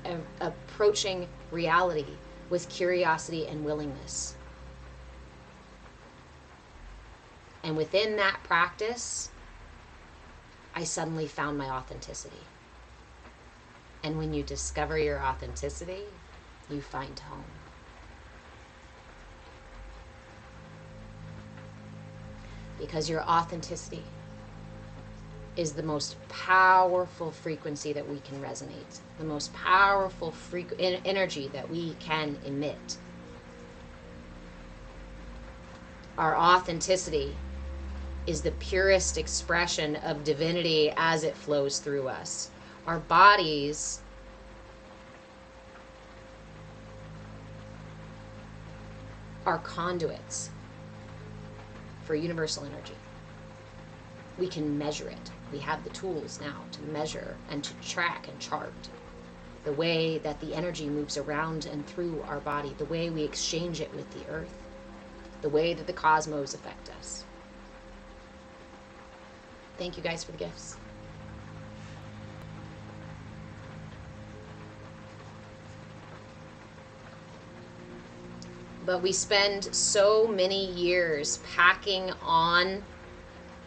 reality with curiosity and willingness. And within that practice, I suddenly found my authenticity. And when you discover your authenticity, you find home. Because your authenticity is the most powerful frequency that we can resonate, the most powerful energy that we can emit. Our authenticity is the purest expression of divinity as it flows through us. Our bodies are conduits for universal energy. We can measure it. We have the tools now to measure and to track and chart the way that the energy moves around and through our body, the way we exchange it with the earth, the way that the cosmos affect us. Thank you guys for the gifts. But we spend so many years packing on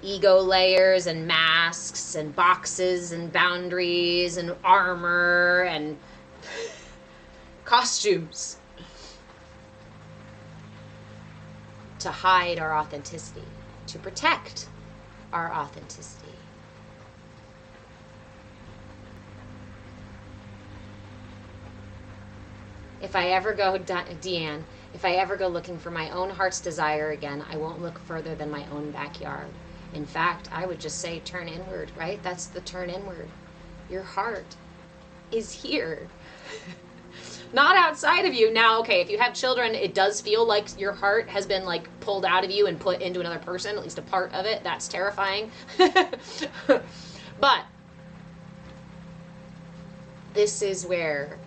ego layers and masks and boxes and boundaries and armor and costumes to hide our authenticity, to protect our authenticity. If I ever go, Deanne, if I ever go looking for my own heart's desire again, I won't look further than my own backyard. In fact, I would just say turn inward, right? That's the turn inward. Your heart is here. Not outside of you. Now, okay, if you have children, it does feel like your heart has been like pulled out of you and put into another person, at least a part of it. That's terrifying. But this is where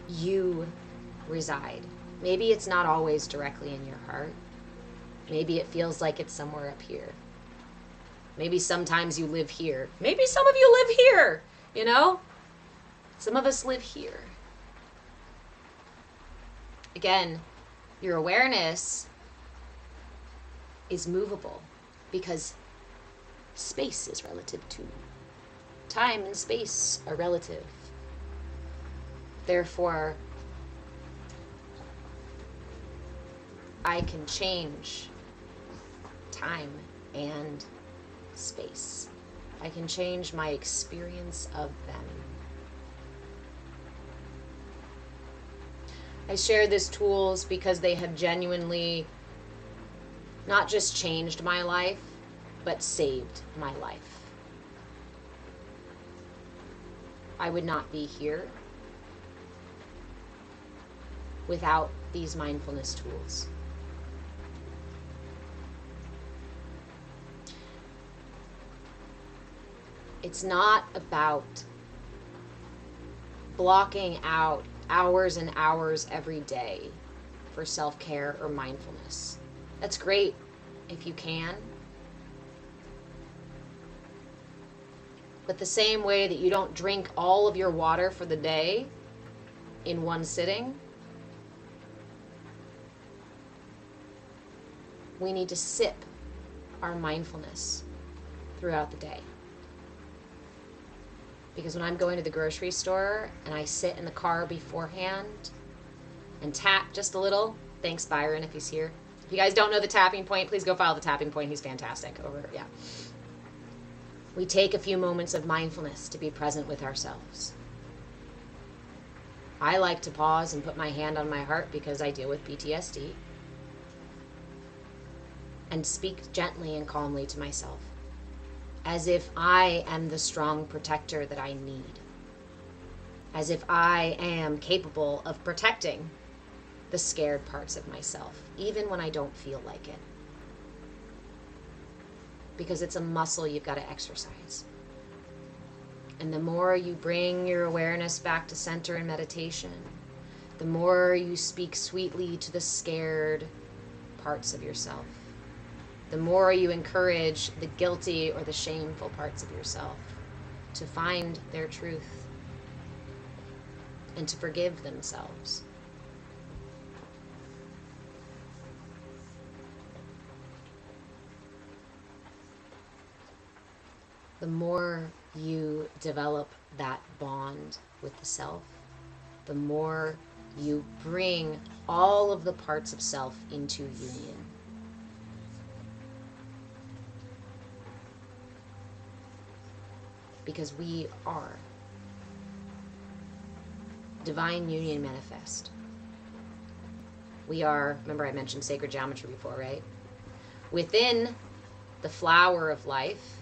you reside. Maybe it's not always directly in your heart. Maybe it feels like it's somewhere up here. Maybe sometimes you live here. Maybe some of you live here, you know? Some of us live here. Again, your awareness is movable because space is relative too. Time and space are relative. Therefore, I can change time and space. I can change my experience of them. I share these tools because they have genuinely not just changed my life, but saved my life. I would not be here without these mindfulness tools. It's not about blocking out hours and hours every day for self-care or mindfulness. That's great if you can. But the same way that you don't drink all of your water for the day in one sitting, we need to sip our mindfulness throughout the day. Because when I'm going to the grocery store and I sit in the car beforehand and tap just a little, thanks Byron if he's here. If you guys don't know the tapping point, please go follow the tapping point. He's fantastic over, yeah. We take a few moments of mindfulness to be present with ourselves. I like to pause and put my hand on my heart because I deal with PTSD. And speak gently and calmly to myself, as if I am the strong protector that I need, as if I am capable of protecting the scared parts of myself, even when I don't feel like it. Because it's a muscle you've got to exercise. And the more you bring your awareness back to center in meditation, the more you speak sweetly to the scared parts of yourself, the more you encourage the guilty or the shameful parts of yourself to find their truth and to forgive themselves. The more you develop that bond with the self, the more you bring all of the parts of self into union. Because we are divine union manifest. We are, remember I mentioned sacred geometry before, right? Within the flower of life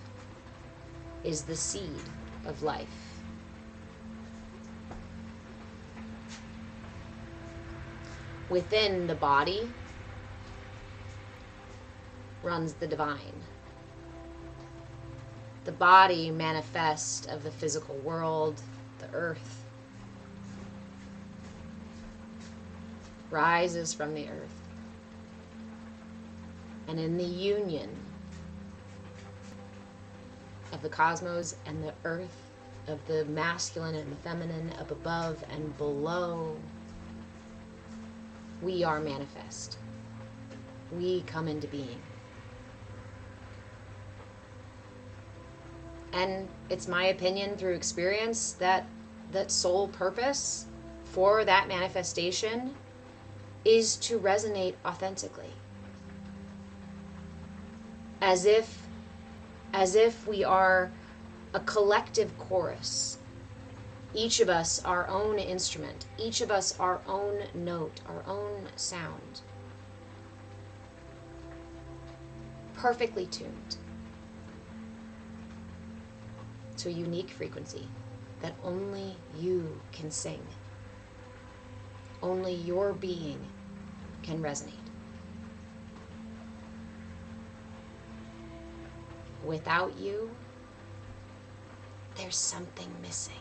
is the seed of life. Within the body runs the divine. The body manifest of the physical world, the earth, rises from the earth. And in the union of the cosmos and the earth, of the masculine and the feminine, of above and below, we are manifest. We come into being. And it's my opinion through experience that soul purpose for that manifestation is to resonate authentically. As if we are a collective chorus. Each of us our own instrument, each of us our own note, our own sound. Perfectly tuned to a unique frequency that only you can sing. Only your being can resonate. Without you, there's something missing.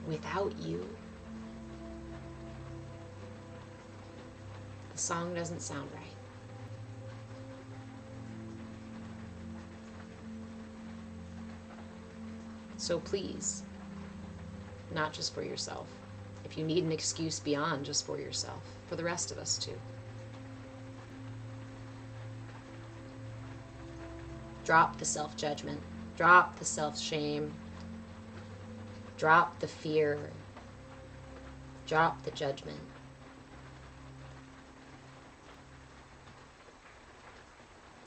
Without you, the song doesn't sound right. So please, not just for yourself. If you need an excuse beyond just for yourself, for the rest of us too. Drop the self-judgment. Drop the self-shame. Drop the fear. Drop the judgment.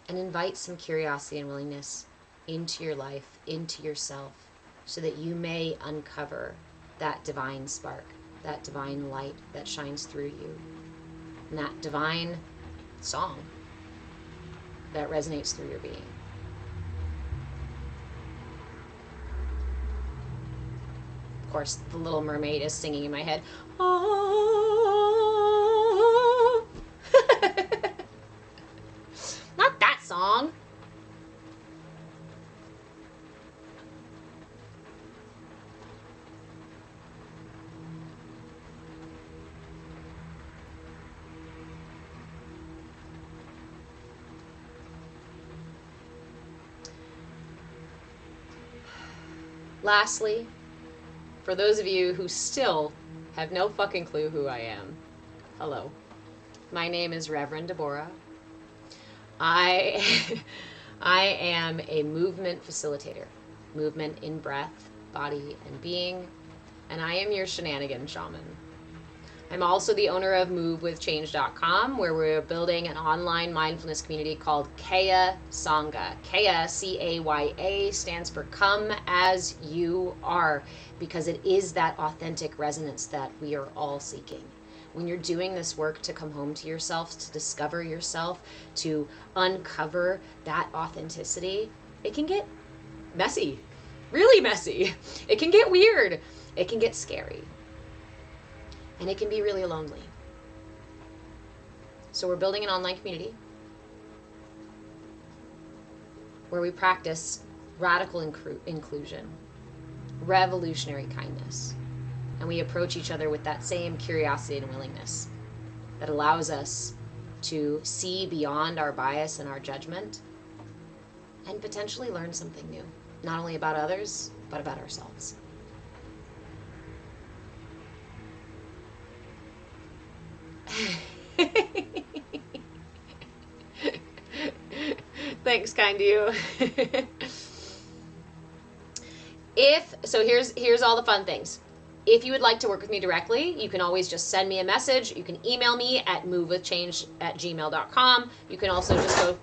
And invite some curiosity and willingness into your life, into yourself, so that you may uncover that divine spark, that divine light that shines through you, and that divine song that resonates through your being. Of course, the Little Mermaid is singing in my head. Oh. Not that song. Lastly, for those of you who still have no fucking clue who I am, hello. My name is Reverend Deborah. I am a movement facilitator, movement in breath, body, and being, and I am your shenanigan shaman. I'm also the owner of MoveWithChange.com, where we're building an online mindfulness community called CAYA Sangha. CAYA, C-A-Y-A, stands for Come As You Are, because it is that authentic resonance that we are all seeking. When you're doing this work to come home to yourself, to discover yourself, to uncover that authenticity, it can get messy, really messy. It can get weird. It can get scary. And it can be really lonely. So we're building an online community where we practice radical inclusion, revolutionary kindness, and we approach each other with that same curiosity and willingness that allows us to see beyond our bias and our judgment and potentially learn something new, not only about others, but about ourselves. Thanks, kind to you. Here's all the fun things. If you would like to work with me directly, you can always just send me a message. You can email me at movewithchange@gmail.com. You can also just go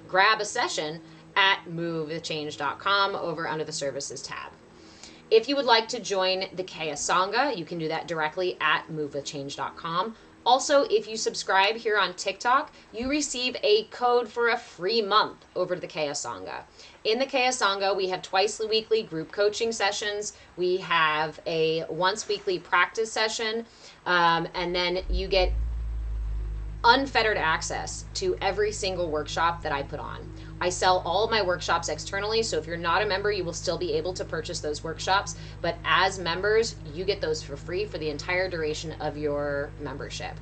grab a session at movewithchange.com over under the services tab. If you would like to join the CAYA Sangha, you can do that directly at movewithchange.com. Also, if you subscribe here on TikTok, you receive a code for a free month over to the CAYA Sangha. In the CAYA Sangha, we have twice weekly group coaching sessions. We have a once weekly practice session, and then you get unfettered access to every single workshop that I put on. I sell all of my workshops externally, so if you're not a member, you will still be able to purchase those workshops, but as members, you get those for free for the entire duration of your membership.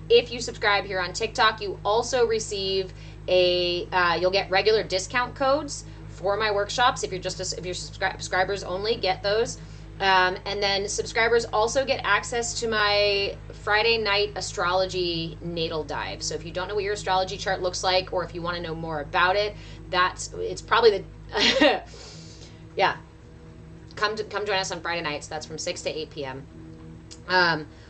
If you subscribe here on TikTok, you also receive you'll get regular discount codes for my workshops. If you're subscribers only, get those. And then subscribers also get access to my Friday night astrology natal dive. So if you don't know what your astrology chart looks like, or if you want to know more about it, it's probably the yeah. Come join us on Friday nights. That's from 6 to 8 p.m.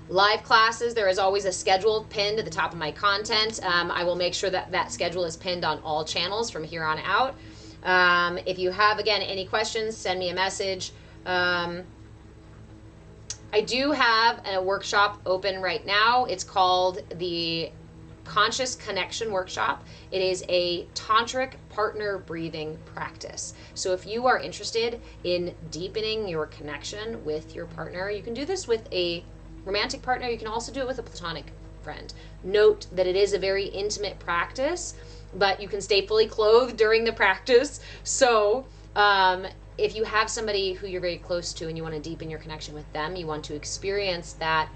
Live classes, there is always a schedule pinned at the top of my content. I will make sure that schedule is pinned on all channels from here on out. If you have, again, any questions, send me a message. I do have a workshop open right now. It's called the Conscious Connection Workshop. It is a tantric partner breathing practice. So if you are interested in deepening your connection with your partner, you can do this with a romantic partner. You can also do it with a platonic friend. Note that it is a very intimate practice, but you can stay fully clothed during the practice. So if you have somebody who you're very close to and you want to deepen your connection with them, you want to experience that,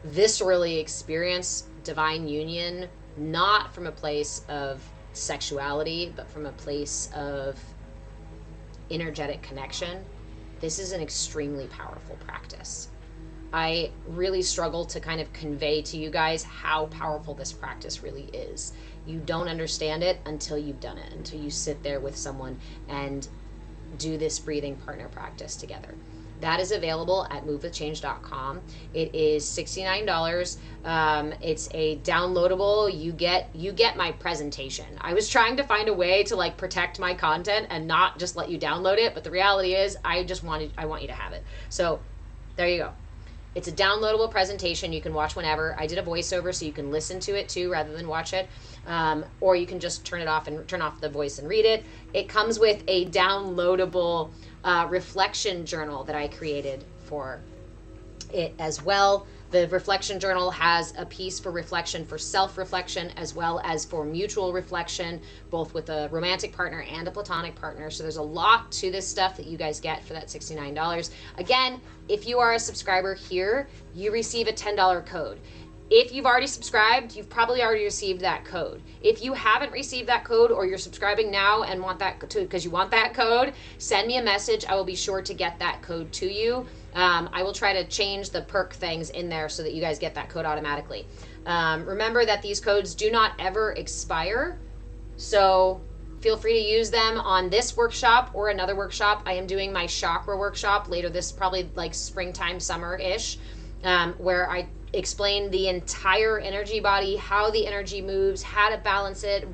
viscerally experience divine union, not from a place of sexuality, but from a place of energetic connection, this is an extremely powerful practice. I really struggle to kind of convey to you guys how powerful this practice really is. You don't understand it until you've done it, until you sit there with someone and do this breathing partner practice together. That is available at movewithchange.com. It is $69. It's a downloadable. You get my presentation. I was trying to find a way to like protect my content and not just let you download it, but the reality is I want you to have it. So there you go. It's a downloadable presentation. You can watch whenever. I did a voiceover so you can listen to it too rather than watch it. Or you can just turn off the voice and read it. It comes with a downloadable reflection journal that I created for it as well. The reflection journal has a piece for reflection, for self-reflection, as well as for mutual reflection, both with a romantic partner and a platonic partner. So there's a lot to this stuff that you guys get for that $69. Again, if you are a subscriber here, you receive a $10 code. If you've already subscribed, you've probably already received that code. If you haven't received that code, or you're subscribing now and want that because you want that code, send me a message. I will be sure to get that code to you. I will try to change the perk things in there so that you guys get that code automatically. Remember that these codes do not ever expire, so feel free to use them on this workshop or another workshop. I am doing my chakra workshop later this, probably like springtime, summer-ish, where I explain the entire energy body, how the energy moves, how to balance it,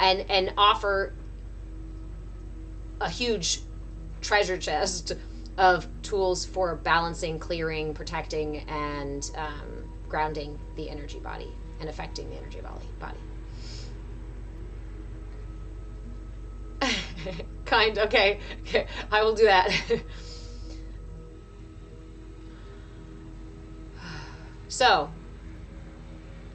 and offer a huge treasure chest of tools for balancing, clearing, protecting, and grounding the energy body and affecting the energy body. Okay, I will do that. So,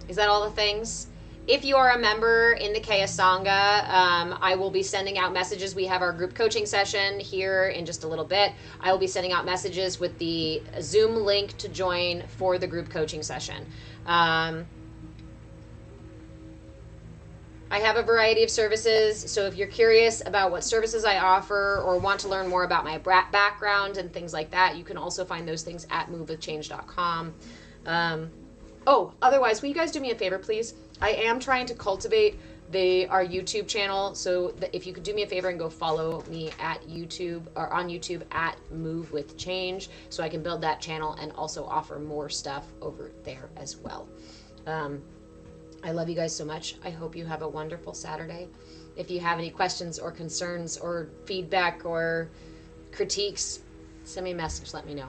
is that all the things? If you are a member in the CAYA Sangha, I will be sending out messages. We have our group coaching session here in just a little bit. I will be sending out messages with the Zoom link to join for the group coaching session. I have a variety of services, so if you're curious about what services I offer or want to learn more about my background and things like that, you can also find those things at movewithchange.com. Otherwise, will you guys do me a favor, please? I am trying to cultivate our YouTube channel, so if you could do me a favor and go follow me at YouTube or on YouTube at Move with Change, so I can build that channel and also offer more stuff over there as well. I love you guys so much. I hope you have a wonderful Saturday. If you have any questions or concerns or feedback or critiques, send me a message, let me know.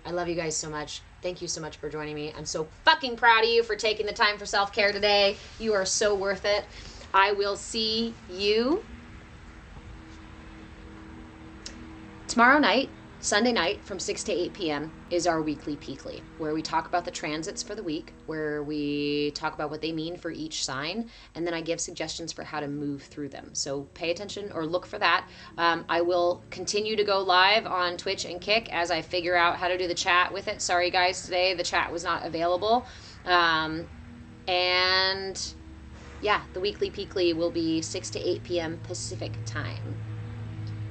I love you guys so much. Thank you so much for joining me. I'm so fucking proud of you for taking the time for self-care today. You are so worth it. I will see you tomorrow night. Sunday night from 6 to 8 p.m. is our weekly Peakly, where we talk about the transits for the week, where we talk about what they mean for each sign, and then I give suggestions for how to move through them. So pay attention or look for that. I will continue to go live on Twitch and Kick as I figure out how to do the chat with it. Sorry guys, today the chat was not available. And yeah, the weekly Peakly will be 6 to 8 p.m. Pacific time.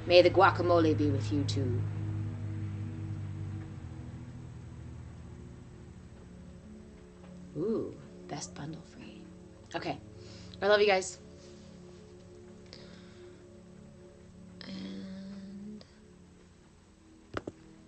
May the guacamole be with you too. Ooh, best bundle free. Okay. I love you guys.